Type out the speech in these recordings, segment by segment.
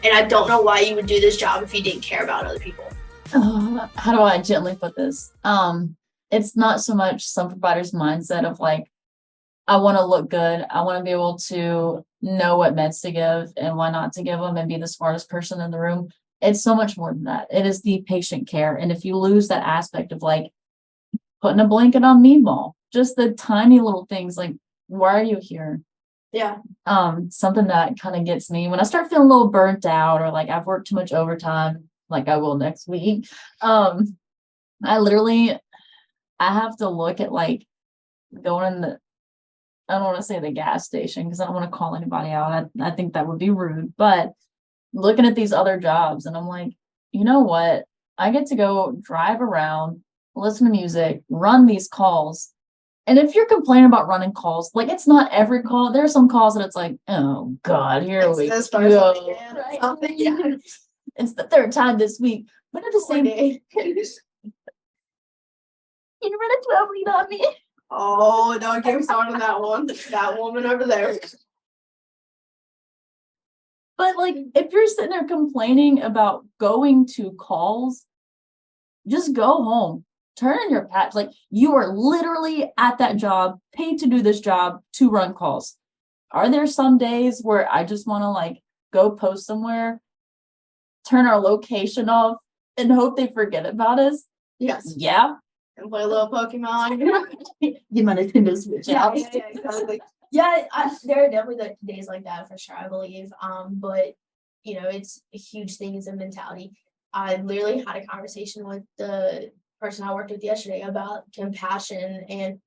And I don't know why you would do this job if you didn't care about other people. How do I gently put this? It's not so much some providers' mindset of like, I want to look good. I want to be able to know what meds to give and why not to give them and be the smartest person in the room. It's so much more than that. It is the patient care. And if you lose that aspect of like putting a blanket on meatball, just the tiny little things like, why are you here? Yeah. Something that kind of gets me when I start feeling a little burnt out or like I've worked too much overtime, like I will next week. I have to look at like going in the, I don't want to say the gas station because I don't want to call anybody out. I think that would be rude, but looking at these other jobs and I'm like, you know what? I get to go drive around, listen to music, run these calls. And if you're complaining about running calls, like it's not every call. There are some calls that it's like, oh God, here we go. Something, yeah. It's the third time this week. But at the same day. You run a 12 lead on me. Oh, don't get me started on that one. That woman over there. But like, if you're sitting there complaining about going to calls, just go home. Turn in your patch. Like you are literally at that job, paid to do this job to run calls. Are there some days where I just want to like go post somewhere, turn our location off, and hope they forget about us? Yes. Yeah. And play a little Pokemon. Get my Nintendo Switch out. Yeah, exactly. Yeah, there are definitely days like that for sure, I believe. But you know, it's a huge thing as a mentality. I literally had a conversation with the person I worked with yesterday about compassion and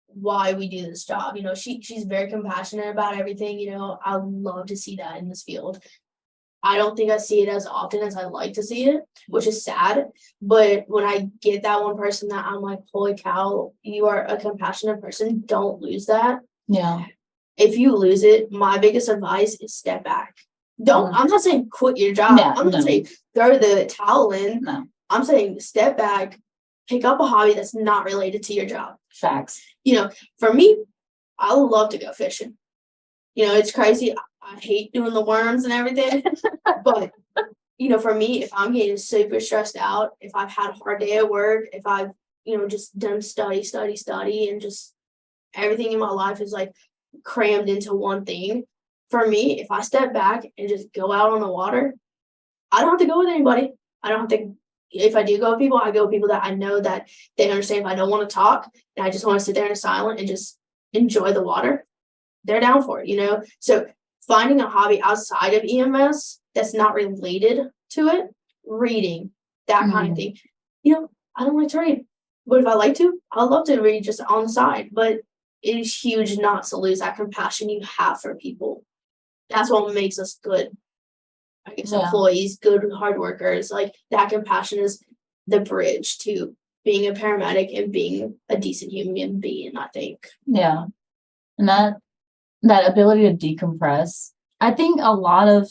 why we do this job. You know, she's very compassionate about everything. You know, I love to see that in this field. I don't think I see it as often as I'd like to see it, which is sad. But when I get that one person that I'm like, holy cow, you are a compassionate person, don't lose that. Yeah. If you lose it, my biggest advice is step back. I'm not saying quit your job. I'm not saying throw the towel in. No. I'm saying step back, pick up a hobby that's not related to your job. Facts. You know, for me, I love to go fishing. You know, it's crazy. I hate doing the worms and everything. But, you know, for me, if I'm getting super stressed out, if I've had a hard day at work, if I've, you know, just done study, and just everything in my life is like crammed into one thing. For me, if I step back and just go out on the water, I don't have to go with anybody. I don't have to. If I do go with people, I go with people that I know that they understand if I don't want to talk and I just want to sit there in silence and just enjoy the water. They're down for it, you know? So finding a hobby outside of EMS that's not related to it, reading, that kind of thing. You know, I don't like to read, but if I like to, I'd love to read just on the side. But it is huge not to lose that compassion you have for people. That's what makes us good, I guess, employees, good hard workers. Like that compassion is the bridge to being a paramedic and being a decent human being, I think. Yeah. And that ability to decompress. I think a lot of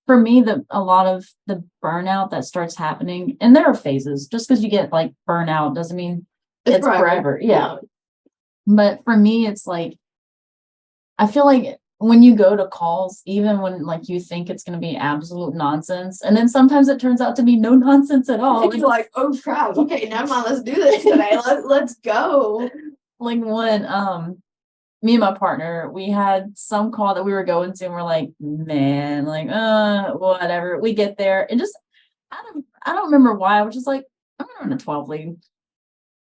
the burnout that starts happening, and there are phases, just because you get like burnout doesn't mean it's forever. Yeah. But for me, it's like, I feel like when you go to calls, even when like you think it's going to be absolute nonsense, and then sometimes it turns out to be no nonsense at all. And you're like, oh crap, okay, never mind, let's do this today. Let's go. Like when me and my partner, we had some call that we were going to and we're like, man, like, whatever. We get there and just, I don't remember why. I was just like, I'm gonna run a 12 lead.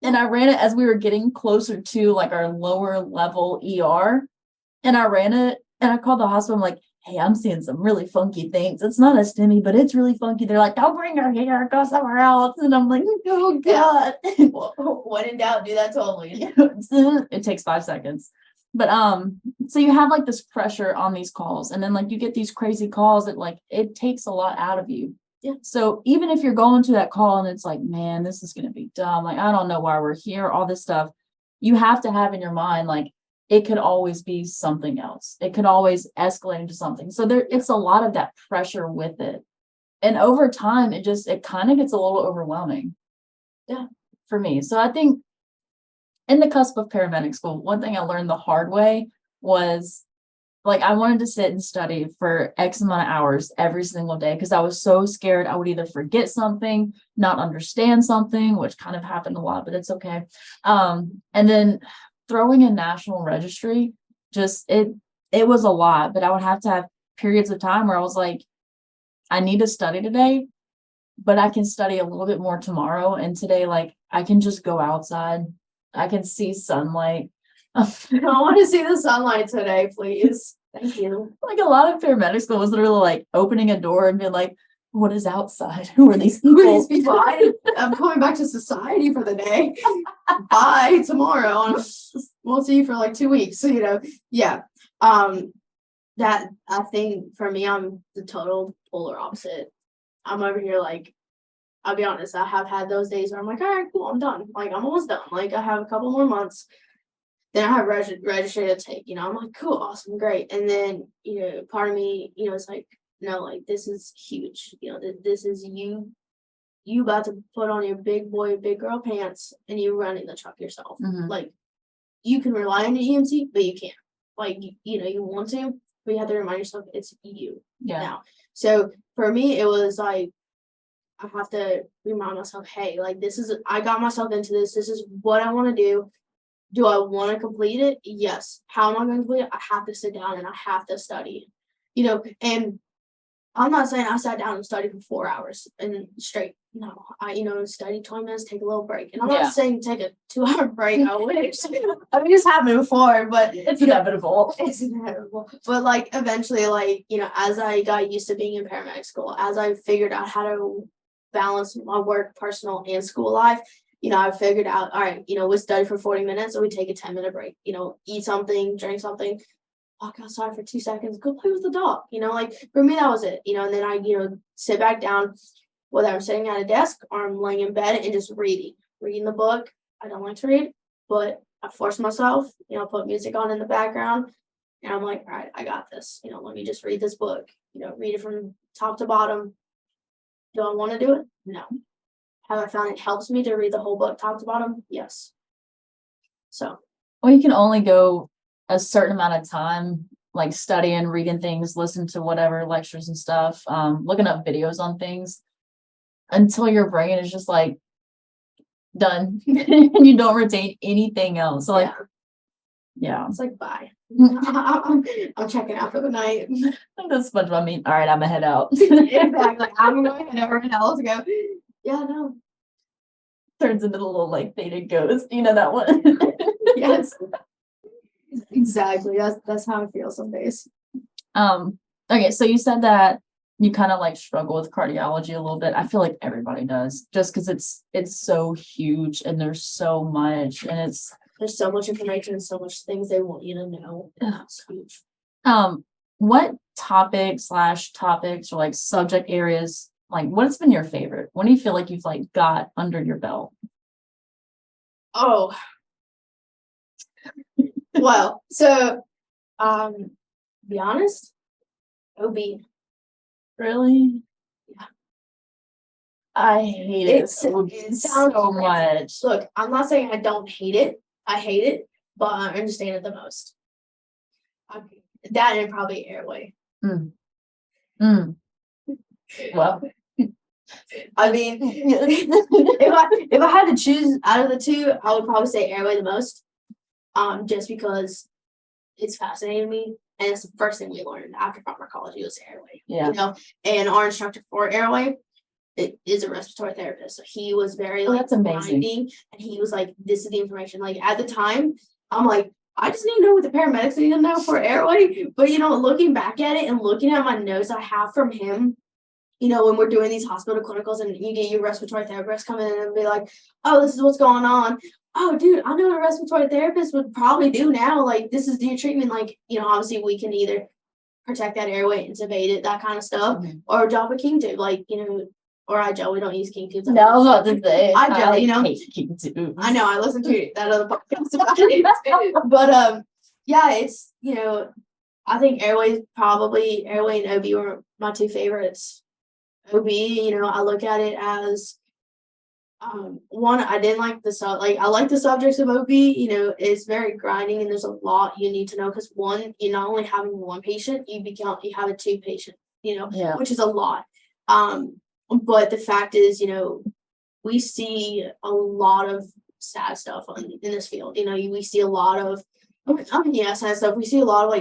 And I ran it as we were getting closer to like our lower level ER. And I ran it and I called the hospital. I'm like, hey, I'm seeing some really funky things. It's not a STEMI, but it's really funky. They're like, don't bring her here, go somewhere else. And I'm like, oh God. Well, when in doubt, do that 12 lead. It takes 5 seconds. But so you have like this pressure on these calls, and then like you get these crazy calls that like it takes a lot out of you. Yeah. So even if you're going to that call and it's like, man, this is gonna be dumb, like I don't know why we're here, all this stuff, you have to have in your mind like it could always be something else. It could always escalate into something. So it's a lot of that pressure with it. And over time, it kind of gets a little overwhelming. Yeah. For me. So I think in the cusp of paramedic school, one thing I learned the hard way was like I wanted to sit and study for X amount of hours every single day because I was so scared I would either forget something, not understand something, which kind of happened a lot, but it's okay. And then throwing in national registry, just it was a lot, but I would have to have periods of time where I was like, I need to study today, but I can study a little bit more tomorrow. And today, like I can just go outside. I can see sunlight. I want to see the sunlight today, please. Thank you. Like a lot of paramedic school was literally like opening a door and being like, what is outside? Who are these Who are people? these people? I'm going back to society for the day. Bye tomorrow. And we'll see you for like 2 weeks. So, yeah. That I think for me, I'm the total polar opposite. I'm over here like, I'll be honest, I have had those days where I'm like, all right, cool, I'm done. Like, I'm almost done. Like, I have a couple more months. Then I have registry to take, I'm like, cool, awesome, great. And then, part of me, it's like, no, like, this is huge. This is you about to put on your big boy, big girl pants and you running the truck yourself. Mhm. Like, you can rely on your EMT, but you can't. Like, you want to, but you have to remind yourself it's you now. So for me, it was like, I have to remind myself, hey, like, I got myself into this. This is what I want to do. Do I want to complete it? Yes. How am I going to complete it? I have to sit down and I have to study, and I'm not saying I sat down and studied for 4 hours and straight. No, I, study 20 minutes, take a little break. And I'm not saying take a 2-hour break. I wish. I mean, it's happened before, but it's inevitable. It's inevitable. But like eventually, like, as I got used to being in paramedic school, as I figured out how to balance my work, personal, and school life, I figured out, all right, we study for 40 minutes and we take a 10-minute break, eat something, drink something, walk outside for 2 seconds, go play with the dog, like for me, that was it, and then I, sit back down, whether I'm sitting at a desk or I'm laying in bed and just reading the book. I don't like to read, but I force myself, put music on in the background and I'm like, all right, I got this, let me just read this book, read it from top to bottom. Do I want to do it? No. Have I found it helps me to read the whole book top to bottom? Yes. So. Well, you can only go a certain amount of time, like studying, reading things, listen to whatever lectures and stuff, looking up videos on things until your brain is just like done and you don't retain anything else. So like, yeah. It's like, bye. I'm checking out for the night. That's SpongeBob meme. All right, I'm gonna head out. Exactly. I'm going to head over and let's go. Yeah, no. Turns into a little like faded ghost. You know that one? Yes. Exactly. That's how I feel some days. Okay, so you said that you kind of like struggle with cardiology a little bit. I feel like everybody does, just because it's so huge and there's so much and there's so much information and so much things they want you to know. It's huge. What topics or like subject areas, like what's been your favorite? What do you feel like you've like got under your belt? Oh, well, so be honest, OB. Really? Yeah. I hate it so much. Look, I'm not saying I don't hate it. I hate it, but I understand it the most. That and probably airway. Well, I mean, if I had to choose out of the two, I would probably say airway the most. Just because it's fascinating me, and it's the first thing we learned after pharmacology was airway. Yeah. And our instructor for airway is a respiratory therapist. So he was very that's amazing. And he was like, "This is the information." Like at the time, I'm like, I just need to know what the paramedics need to know for airway. But looking back at it and looking at my notes I have from him, when we're doing these hospital clinicals and you get your respiratory therapist come in and be like, "Oh, this is what's going on." Oh, dude, I know what a respiratory therapist would probably do now. Like, this is your treatment. Like, obviously we can either protect that airway, intubate it, that kind of stuff, or drop a king tube. Like, or I gel. We don't use king tubes. No, I was about to say. I gel, hate king tubes. I know. I listened to that other podcast about it. But, yeah, it's, I think airway and OB were my two favorites. OB, I look at it as One, I didn't like I like the subjects of OB. It's very grinding and there's a lot you need to know because one, you're not only having one patient, you have a two patient, Yeah. which is a lot. But the fact is, we see a lot of sad stuff in this field. We see a lot of, sad stuff. We see a lot of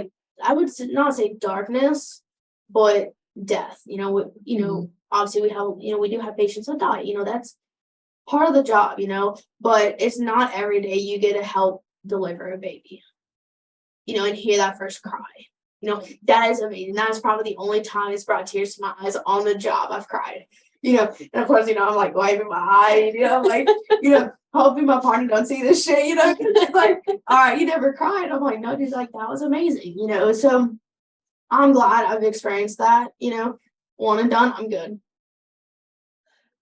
I would not say darkness, but death. Obviously we do have patients that die. That's part of the job. But it's not every day you get to help deliver a baby. And hear that first cry. That is amazing. That is probably the only time it's brought tears to my eyes on the job. I've cried. And of course, I'm wiping my eyes, hoping my partner don't see this shit, because it's all right, you never cried. I'm no, dude, that was amazing, so I'm glad I've experienced that, one and done, I'm good.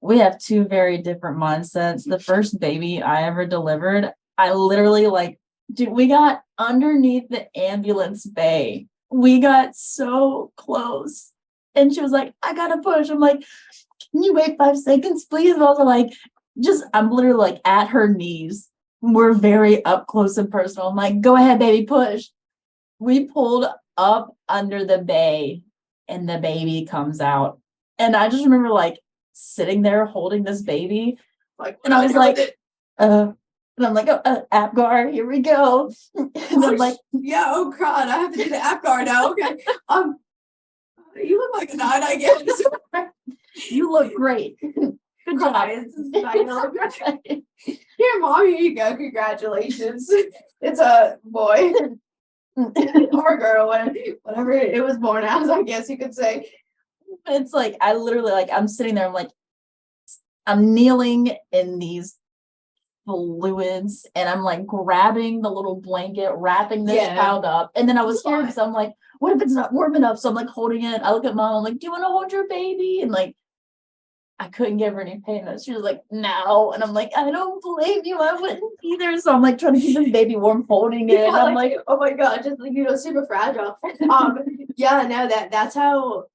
We have two very different mindsets. The first baby I ever delivered, I literally dude, we got underneath the ambulance bay. We got so close. And she was like, I gotta push. I'm like, can you wait 5 seconds, please? And I was I'm literally at her knees. We're very up close and personal. I'm like, go ahead, baby, push. We pulled up under the bay and the baby comes out. And I just remember sitting there holding this baby. And I was and I'm like, APGAR, here we go. And I'm like, yeah, oh God, I have to do the APGAR now. Okay. You look like a 9, I guess. You look great. Good job. Here, Mom, here you go. Congratulations. It's a boy or a girl, whatever it was born as, I guess you could say. It's I literally I'm sitting there. I'm kneeling in these fluids and I'm grabbing the little blanket, wrapping this child up. And then I was scared because I'm what if it's not warm enough? So I'm holding it. I look at Mom, I'm do you want to hold your baby? And I couldn't give her any pain. She was no. And I'm I don't blame you. I wouldn't either. So I'm trying to keep this baby warm, holding it. And I'm oh my God, just super fragile. Yeah, no, that's how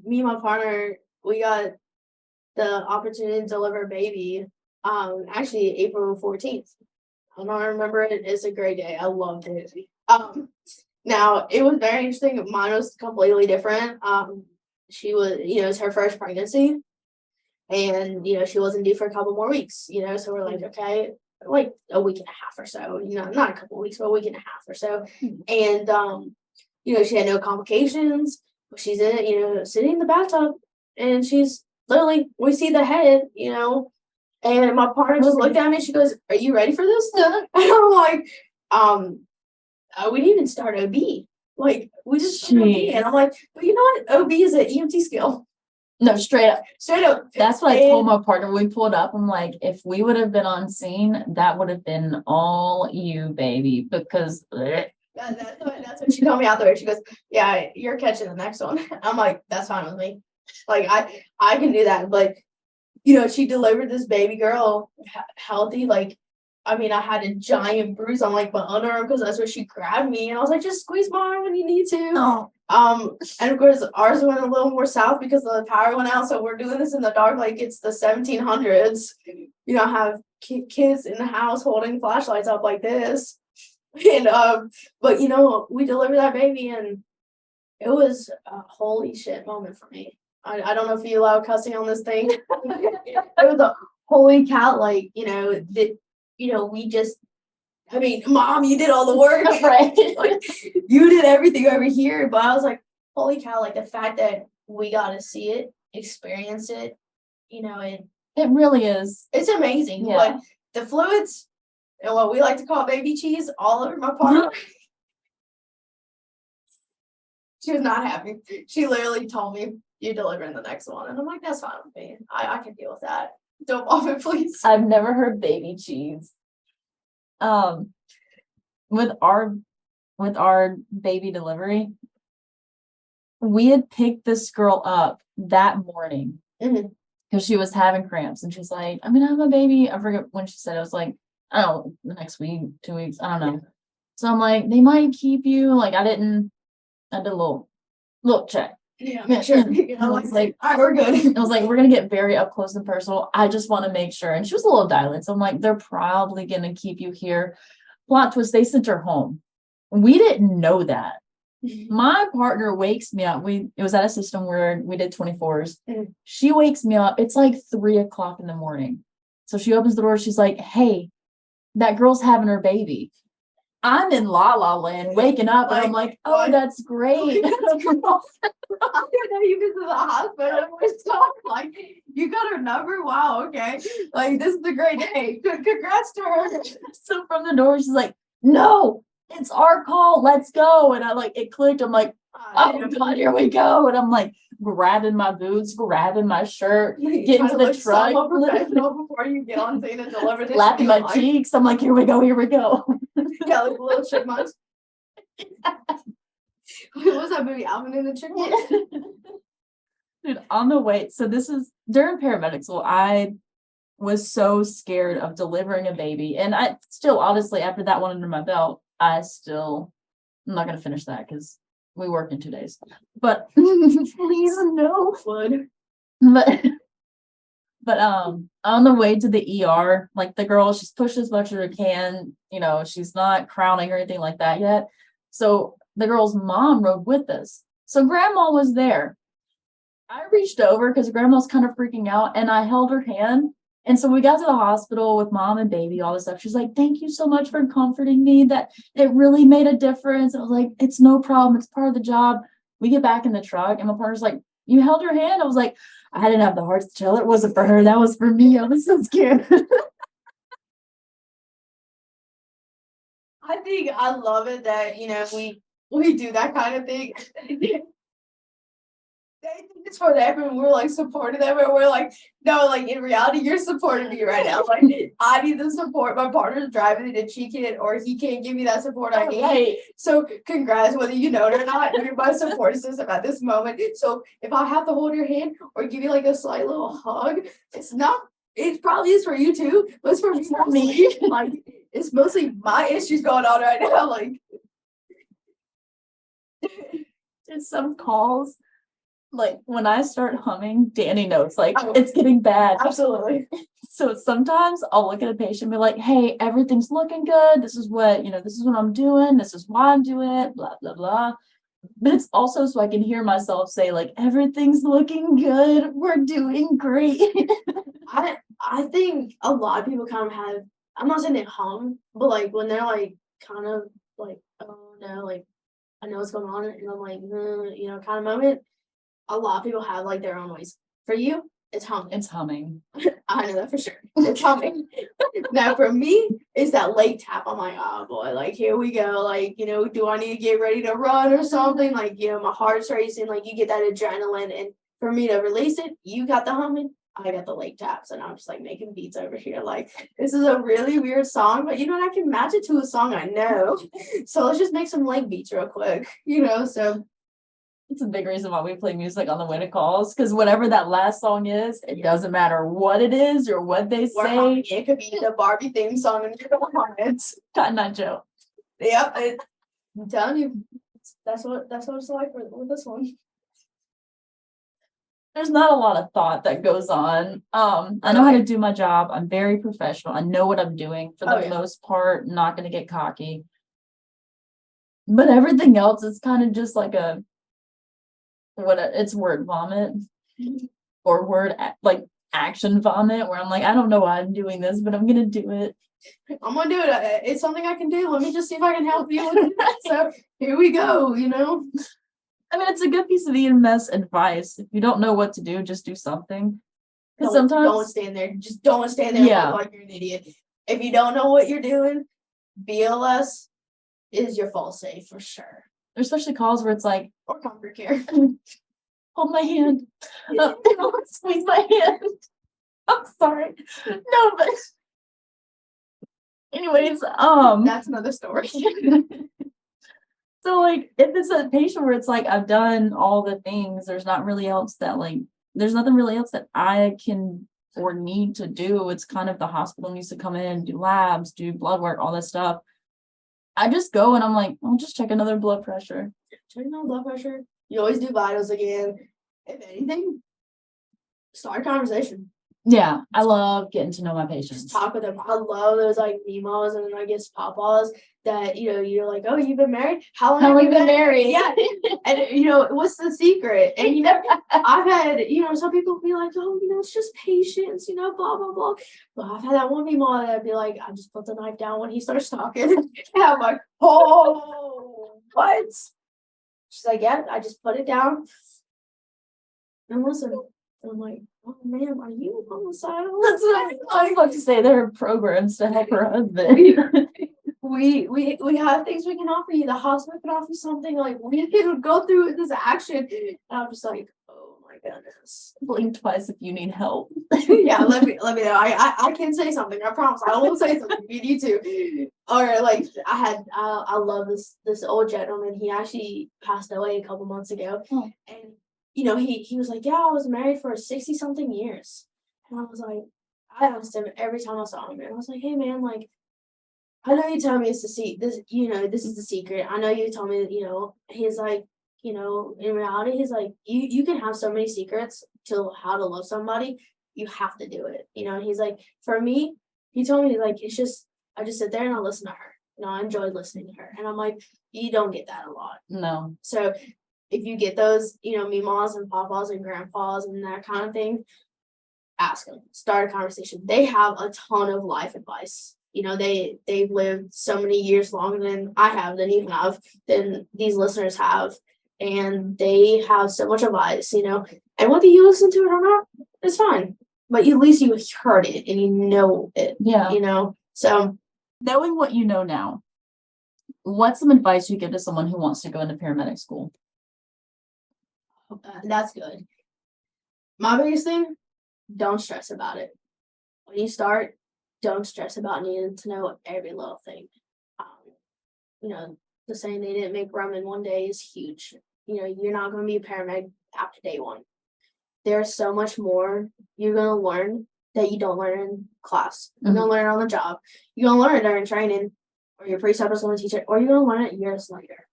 me and my partner, we got the opportunity to deliver a baby. Actually April 14th. I don't remember it. It's a great day. I loved it. Now it was very interesting. Mine was completely different. She was, it's her first pregnancy. And, she wasn't due for a couple more weeks, so we're okay, a week and a half or so, not a couple weeks, but a week and a half or so. And, she had no complications. She's in, sitting in the bathtub and she's literally, we see the head, and my partner just looked at me and she goes, are you ready for this? And I'm we didn't even start OB. We just started OB. And I'm but you know what? OB is an EMT skill. No, straight up. That's what I told my partner when we pulled up. I'm if we would have been on scene, that would have been all you, baby, because that's what she told me out there. She goes, yeah, you're catching the next one. I'm that's fine with me. I can do that. But, she delivered this baby girl healthy. I had a giant bruise on my underarm because that's where she grabbed me. And I was just squeeze my arm when you need to. Oh. And of course ours went a little more south because the power went out. So we're doing this in the dark it's the 1700s. Have kids in the house holding flashlights up like this. And but we delivered that baby and it was a holy shit moment for me. I don't know if you allow cussing on this thing. It was a holy cow, we just, Mom, you did all the work. Right. You did everything over here. But I was holy cow, the fact that we got to see it, experience it, it really is. It's amazing. Yeah. But the fluids and what we like to call baby cheese all over my partner. She was not happy. She literally told me, you're delivering the next one. And I'm that's fine with me. I can deal with that. Don't vomit, please. I've never heard baby cheese. With our baby delivery, we had picked this girl up that morning because she was having cramps and she's I'm gonna have a baby. I forget when she said it. I was I don't know, the next week, 2 weeks, I don't know. So I'm they might keep you. I did a little check. Yeah, sure. You know, I was like, all right, we're good. I was like, we're gonna get very up close and personal. I just want to make sure. And she was a little dilated. So I'm like, they're probably gonna keep you here. Plot twist, they sent her home. We didn't know that. My partner wakes me up. It was at a system where we did 24s. She wakes me up. It's like 3:00 in the morning. So she opens the door. She's like, hey, that girl's having her baby. I'm in La La Land, waking up, and I'm like, oh, what? that's great. I didn't know you been to the hospital. We're so like, you got her number? Wow, okay. Like, this is a great day. Congrats to her. So from the door, she's like, no, it's our call. Let's go. And I like, it clicked. I'm like, oh God, here we go. And I'm like grabbing my boots, grabbing my shirt, getting to the truck. Before you get on scene and deliver this. Slapping my cheeks. I'm like, here we go, here we go. Yeah, like little chipmunks. What was that movie? Alvin and the Chipmunks? Dude, on the way. So this is during paramedic school. I was so scared of delivering a baby. And I still, honestly, after that one under my belt, I'm not going to finish that because we work in 2 days. But please no. But on the way to the ER, like the girl, she's pushed as much as she can. You know, she's not crowning or anything like that yet. So the girl's mom rode with us. So grandma was there. I reached over because grandma's kind of freaking out and I held her hand. And so we got to the hospital with mom and baby, all this stuff. She's like, thank you so much for comforting me. That it really made a difference. And I was like, it's no problem. It's part of the job. We get back in the truck and my partner's like, you held her hand? I was like, I didn't have the heart to tell. It wasn't for her. That was for me. I was so scared. I think I love it that, you know, we do that kind of thing. They think it's for them and we're like supporting them and we're like, no, like in reality, you're supporting me right now. Like I need the support. My partner's driving and she can't or he can't give me that support I need. Right. So congrats, whether you know it or not, you're my support system at this moment. So if I have to hold your hand or give you like a slight little hug, it probably is for you too, but it's for me. Like it's mostly my issues going on right now. Like there's some calls. Like when I start humming, Danny knows like it's getting bad. Absolutely. So sometimes I'll look at a patient and be like, hey, everything's looking good. This is what I'm doing. This is why I'm doing it, blah, blah, blah. But it's also so I can hear myself say like, everything's looking good. We're doing great. I think a lot of people kind of have, I'm not saying they hum, but like when they're like kind of like, oh no, like I know what's going on. And I'm like, kind of moment. A lot of people have like their own ways. For you, it's humming. It's humming. I know that for sure. It's humming. Now for me, it's that leg tap. I'm like, oh boy, like here we go. Like, do I need to get ready to run or something? Like, my heart's racing. Like you get that adrenaline. And for me to release it, you got the humming. I got the leg taps and I'm just like making beats over here. Like this is a really weird song, but I can match it to a song I know. So let's just make some leg beats real quick, so. It's a big reason why we play music on the way to calls, because whatever that last song is, it doesn't matter what it is or what they say. It could be the Barbie theme song and you're on it. Not Joe. Yep, I'm telling you, that's what it's like with this one. There's not a lot of thought that goes on. I know how to do my job. I'm very professional. I know what I'm doing for the most part. Not going to get cocky. But everything else is kind of just like it's word vomit or word like action vomit where I'm like, I don't know why I'm doing this, but I'm gonna do it. I'm gonna do it. It's something I can do. Let me just see if I can help you with it. So here we go. I mean, it's a good piece of EMS advice. If you don't know what to do, just do something. Because sometimes don't stand there. Just don't stand there and look like you're an idiot. If you don't know what you're doing, BLS is your fall safe for sure. There's especially calls where it's like, or comfort care. Hold my hand. Squeeze my hand. I'm sorry. No, but anyways, that's another story. So like if it's a patient where it's like I've done all the things, there's nothing really else that I can or need to do. It's kind of the hospital needs to come in, do labs, do blood work, all this stuff. I just go and I'm like, I'll just check another blood pressure. Check another blood pressure. You always do vitals again. If anything, start a conversation. Yeah, I love getting to know my Just patients. talk with them. I love those like memas and I guess papas that you're like, oh, you've been married? How long have you been married? Yeah. And what's the secret? And I've had some people be like, oh, it's just patience, blah blah blah. But I've had that one mema that'd be like, I just put the knife down when he starts talking. And I'm like, oh, what? She's like, yeah, I just put it down and listen. And I'm like, oh man, are you homicidal? That's what I was about to say. There are programs to help her husband. We have things we can offer you. The hospital can offer you something. Like we can go through this action. And I'm just like, oh my goodness. Blink twice if you need help. Yeah, let me know. I can say something. I promise. I will say something if you need to. Or like I love this old gentleman. He actually passed away a couple months ago. Oh. And he was like, yeah, I was married for 60-something years. And I was like, I asked him every time I saw him, and I was like, hey man, like, I know you tell me it's this is the secret. I know you told me that, he's like, in reality, he's like, you can have so many secrets to how to love somebody. You have to do it. He's like, for me, he told me, like, it's just, I just sit there and I listen to her. I enjoy listening to her. And I'm like, you don't get that a lot. No. So if you get those, memas and papas and grandpas and that kind of thing, ask them, start a conversation. They have a ton of life advice. They've lived so many years longer than I have, than you have, than these listeners have. And they have so much advice, and whether you listen to it or not, it's fine. But at least you heard it and you know it. Yeah. So knowing what you know now, what's some advice you give to someone who wants to go into paramedic school? That's good. My biggest thing, don't stress about it. When you start, don't stress about needing to know every little thing. The saying they didn't make rum in one day is huge. You're not going to be a paramedic after day one. There's so much more you're going to learn that you don't learn in class. You're going to learn on the job. You're going to learn it during training, or your preceptor's going to teach it, or you're going to learn it years later.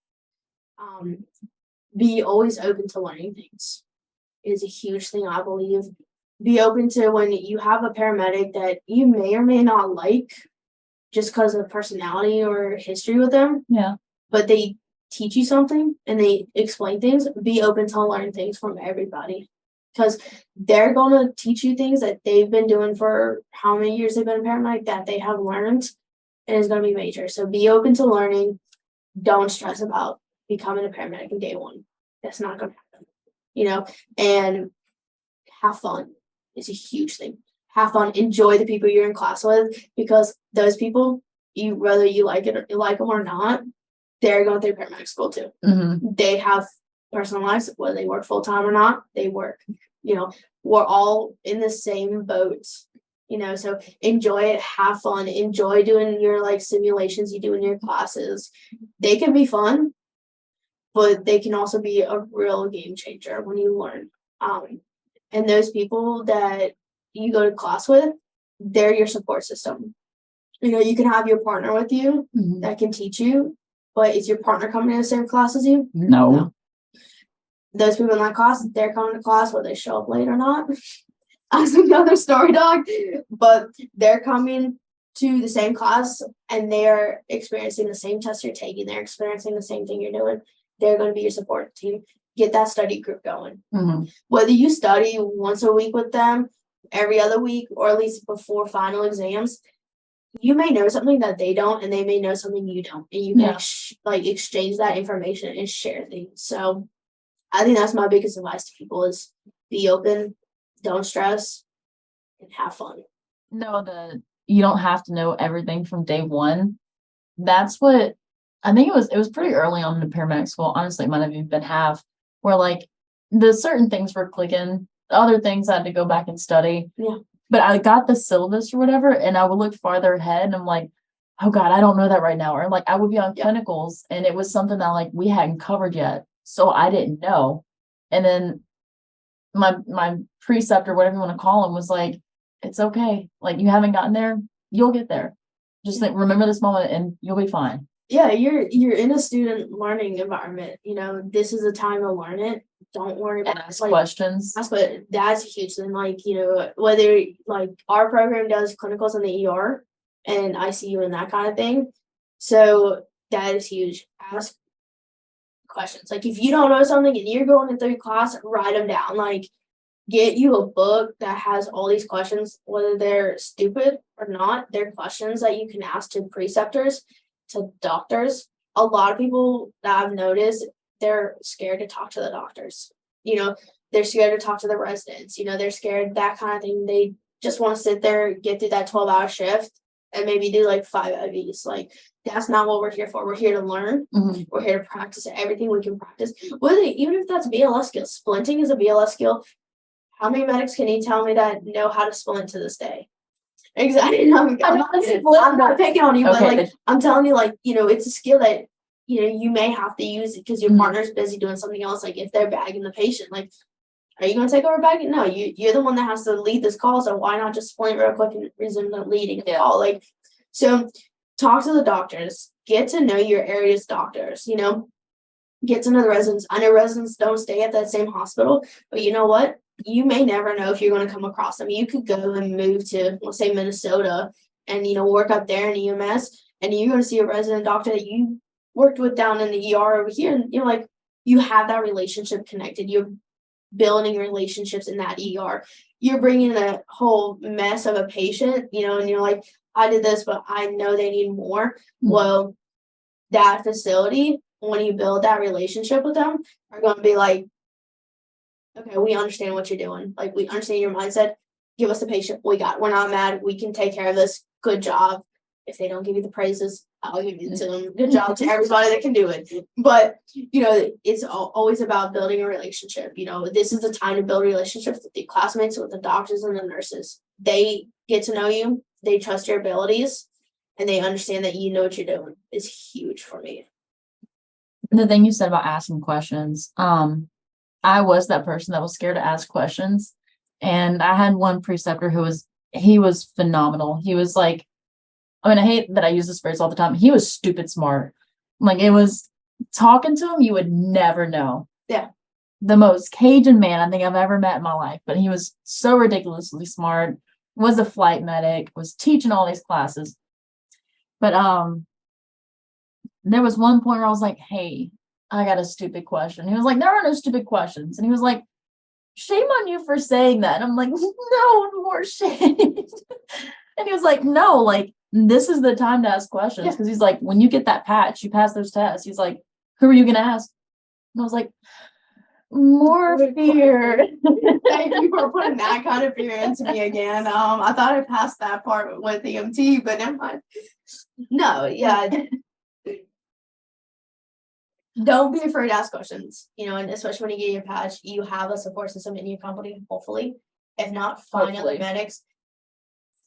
Be always open to learning things. It is a huge thing, I believe. Be open to when you have a paramedic that you may or may not like just because of personality or history with them. Yeah. But they teach you something and they explain things. Be open to learn things from everybody. Because they're going to teach you things that they've been doing for how many years they've been a paramedic that they have learned. And it's going to be major. So be open to learning. Don't stress about becoming a paramedic in day one. That's not going to happen. And have fun. It's a huge thing. Have fun. Enjoy the people you're in class with, because those people, whether you like it or you like them or not, they're going through paramedic school too. Mm-hmm. They have personal lives, whether they work full time or not. They work. We're all in the same boat. So enjoy it. Have fun. Enjoy doing your simulations you do in your classes. They can be fun, but they can also be a real game changer when you learn. And those people that you go to class with, they're your support system. You can have your partner with you that can teach you, but is your partner coming in the same class as you? No. Those people in that class, they're coming to class whether they show up late or not. That's another story, dog. But they're coming to the same class and they're experiencing the same test you're taking. They're experiencing the same thing you're doing. They're going to be your support team. Get that study group going. Mm-hmm. Whether you study once a week with them, every other week, or at least before final exams, you may know something that they don't, and they may know something you don't, and you can exchange that information and share things. So I think that's my biggest advice to people is be open, don't stress, and have fun. No, you don't have to know everything from day one. That's what I think it was pretty early on in the paramedic school. Honestly, it might have even been half, where the certain things were clicking, other things I had to go back and study. Yeah. But I got the syllabus or whatever, and I would look farther ahead, and I'm like, oh God, I don't know that right now. Or I would be on clinicals, and it was something that we hadn't covered yet, so I didn't know. And then my preceptor, whatever you want to call him, was like, it's okay. You haven't gotten there, you'll get there. Just remember this moment, and you'll be fine. Yeah, you're in a student learning environment. This is the time to learn it. Don't worry about And ask like questions. that's a huge thing. Like, whether like our program does clinicals in the ER and ICU and that kind of thing. So that is huge. Ask questions. Like, if you don't know something and you're going through class, write them down. Like, get you a book that has all these questions, whether they're stupid or not. They're questions that you can ask to preceptors, to doctors. A lot of people that I've noticed, they're scared to talk to the doctors. They're scared to talk to the residents. They're scared, that kind of thing. They just want to sit there, get through that 12-hour shift and maybe do like 5 IVs. Like, that's not what we're here for. We're here to learn. Mhm. We're here to practice everything we can practice. Even if that's BLS skill, splinting is a BLS skill. How many medics can you tell me that know how to splint to this day? Exactly. I'm not picking on you, but Okay, like, I'm telling you, like, it's a skill that, you may have to use it because your Mhm. partner's busy doing something else. Like, if they're bagging the patient, like, are you going to take over bagging? No, you're the one that has to lead this call. So why not just splint real quick and resume the leading the call? Like, so talk to the doctors, get to know your area's doctors, get to know the residents. I know residents don't stay at that same hospital, but you know what? You may never know if you're going to come across them. You could go and move to, let's say, Minnesota and, work up there in EMS, and you're going to see a resident doctor that you worked with down in the ER over here. And like, you have that relationship connected. You're building relationships in that ER. You're bringing a whole mess of a patient, and you're like, I did this, but I know they need more. Mhm. Well, that facility, when you build that relationship with them, are going to be like, okay, we understand what you're doing. Like, we understand your mindset. Give us the patient. We're not mad. We can take care of this. Good job. If they don't give you the praises, I'll give it to them. Good job to everybody that can do it. But, it's always about building a relationship. This is the time to build relationships with the classmates, with the doctors and the nurses. They get to know you. They trust your abilities, and they understand that you know what you're doing. It's huge for me. The thing you said about asking questions, I was that person that was scared to ask questions. And I had one preceptor he was phenomenal. He was like, I hate that I use this phrase all the time. He was stupid smart. Like, it was talking to him, you would never know. Yeah. The most Cajun man I think I've ever met in my life, but he was so ridiculously smart, was a flight medic, was teaching all these classes. But there was one point where I was like, hey, I got a stupid question. He was like, there are no stupid questions. And he was like, shame on you for saying that. And I'm like, no more shame. And he was like, no, like, this is the time to ask questions. Because he's like, when you get that patch, you pass those tests. He's like, who are you going to ask? And I was like, more fear. Thank you for putting that kind of fear into me again. I thought I passed that part with EMT, but never mind. No, yeah. Don't be afraid to ask questions, and especially when you get your patch, you have a support system in your company, hopefully. If not, find other medics.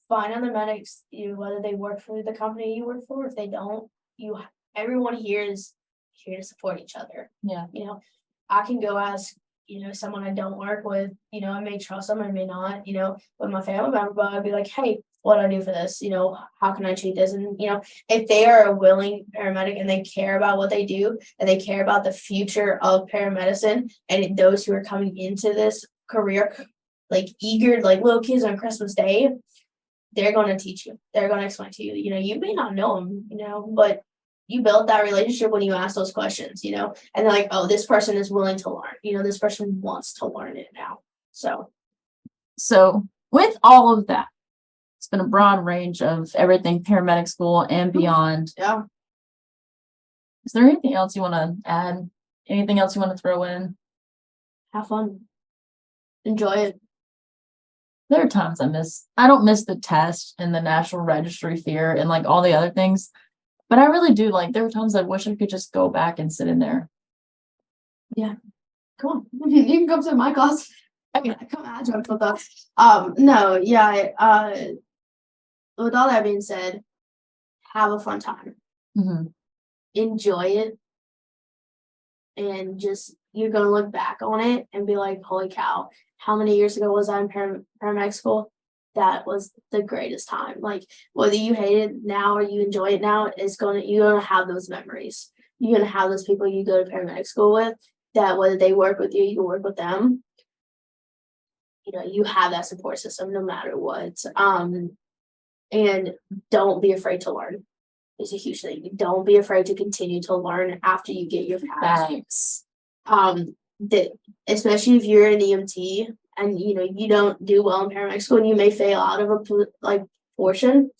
Find other medics, whether they work for the company you work for. If they don't, everyone here is here to support each other. Yeah. I can go ask, someone I don't work with, I may trust them, I may not, with my family member, but I'd be like, hey, what do I do for this? How can I treat this? And, if they are a willing paramedic and they care about what they do and they care about the future of paramedicine and those who are coming into this career, like eager, like little kids on Christmas Day, they're going to teach you. They're going to explain to you, you may not know them, but you build that relationship when you ask those questions, and they're like, oh, this person is willing to learn, this person wants to learn it now. So with all of that, it's been a broad range of everything paramedic school and beyond. Yeah. Is there anything else you want to add? Anything else you want to throw in? Have fun. Enjoy it. There are times I don't miss the test and the National Registry fear and like all the other things, but I really do. Like, there are times I wish I could just go back and sit in there. Yeah. Come on. You can come to my class. Okay, come adjunct with us. No, yeah. With all that being said, have a fun time. Mm-hmm. Enjoy it. And just, you're going to look back on it and be like, holy cow, how many years ago was I in paramedic school? that was the greatest time. Like, whether you hate it now or you enjoy it now, you're gonna have those memories. You're gonna have those people you go to paramedic school with, that whether they work with you, you work with them. You have that support system no matter what. And don't be afraid to learn. It's a huge thing. Don't be afraid to continue to learn after you get your pass. Thanks. Especially if you're an EMT and you don't do well in paramedic school and you may fail out of a portion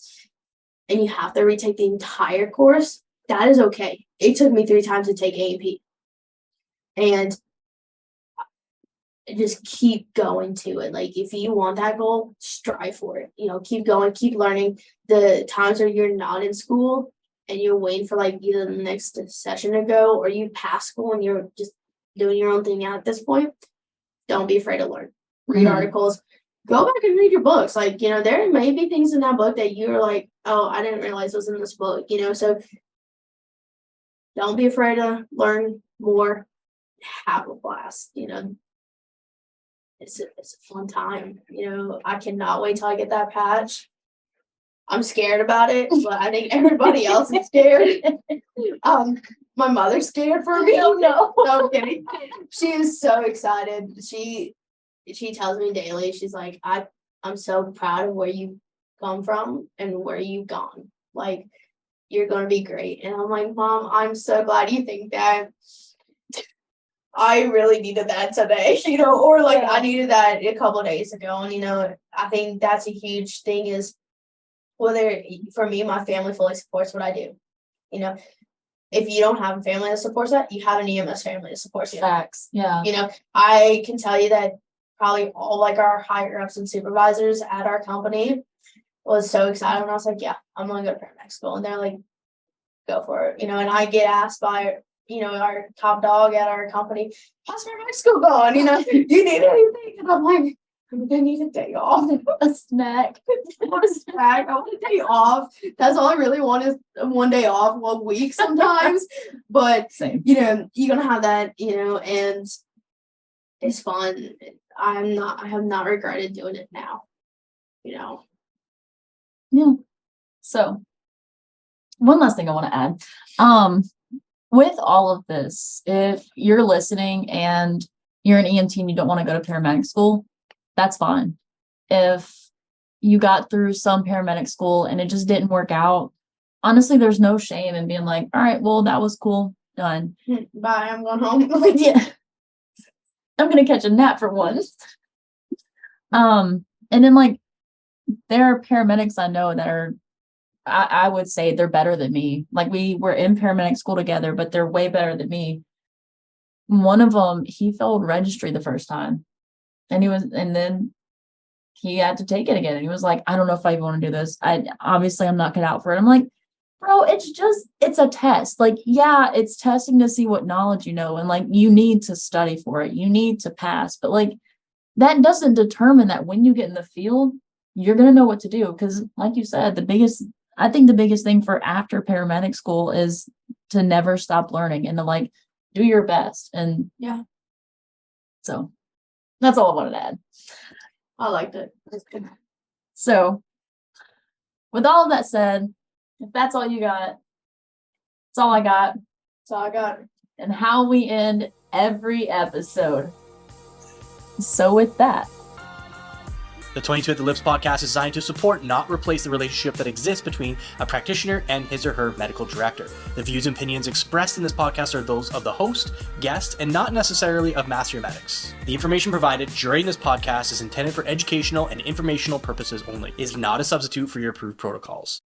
and you have to retake the entire course, that is okay. It took me 3 times to take A&P. And just keep going to it. Like, if you want that goal, strive for it. Keep going, keep learning. The times where you're not in school and you're waiting for either the next session to go, or you pass school and you're just doing your own thing at this point, don't be afraid to learn. Read articles, go back and read your books. There may be things in that book that you're like, oh, I didn't realize was in this book, so don't be afraid to learn more, have a blast. It's a fun time. I cannot wait till I get that patch. I'm scared about it, but I think everybody else is scared. My mother's scared for me. Oh no. No, I'm kidding. She is so excited. She tells me daily, she's like, I'm so proud of where you come from and where you've gone. Like, you're gonna be great. And I'm like, Mom, I'm so glad you think that. I really needed that today, or I needed that a couple of days ago. And, I think that's a huge thing is whether, for me, my family fully supports what I do. If you don't have a family that supports that, you have an EMS family that supports you. Facts. Yeah. I can tell you that probably all our higher ups and supervisors at our company was so excited when I was like, yeah, I'm going to go to paramedic school. And they're like, go for it. And I get asked by our top dog at our company, how's paramedic school going? You need anything? And I'm like, I'm gonna need a day off. A snack. I want a snack. I want a day off. That's all I really want is 1 day off, 1 week sometimes. But same. You're gonna have that, and it's fun. I have not regretted doing it now. Yeah. So one last thing I want to add. With all of this, if you're listening and you're an EMT and you don't want to go to paramedic school, that's fine. If you got through some paramedic school and it just didn't work out, honestly, there's no shame in being like, all right, well, that was cool. Done. Bye, I'm going home. Yeah. I'm going to catch a nap for once. And then there are paramedics I know that are, I would say they're better than me. We were in paramedic school together, but they're way better than me. One of them, he failed registry the first time. And then he had to take it again. And he was like, I don't know if I even want to do this. I'm not cut out for it. I'm like, bro, it's a test. Yeah, it's testing to see what knowledge you know. And you need to study for it. You need to pass. But that doesn't determine that when you get in the field, you're going to know what to do. Because like you said, I think the biggest thing for after paramedic school is to never stop learning and to do your best. And yeah. So that's all I wanted to add. I liked it. That's good. So with all of that said, if that's all you got, that's all I got. That's all I got. And how we end every episode. So with that, the 22 at the Lips podcast is designed to support, not replace, the relationship that exists between a practitioner and his or her medical director. The views and opinions expressed in this podcast are those of the host, guest, and not necessarily of Master Medics. The information provided during this podcast is intended for educational and informational purposes only. It is not a substitute for your approved protocols.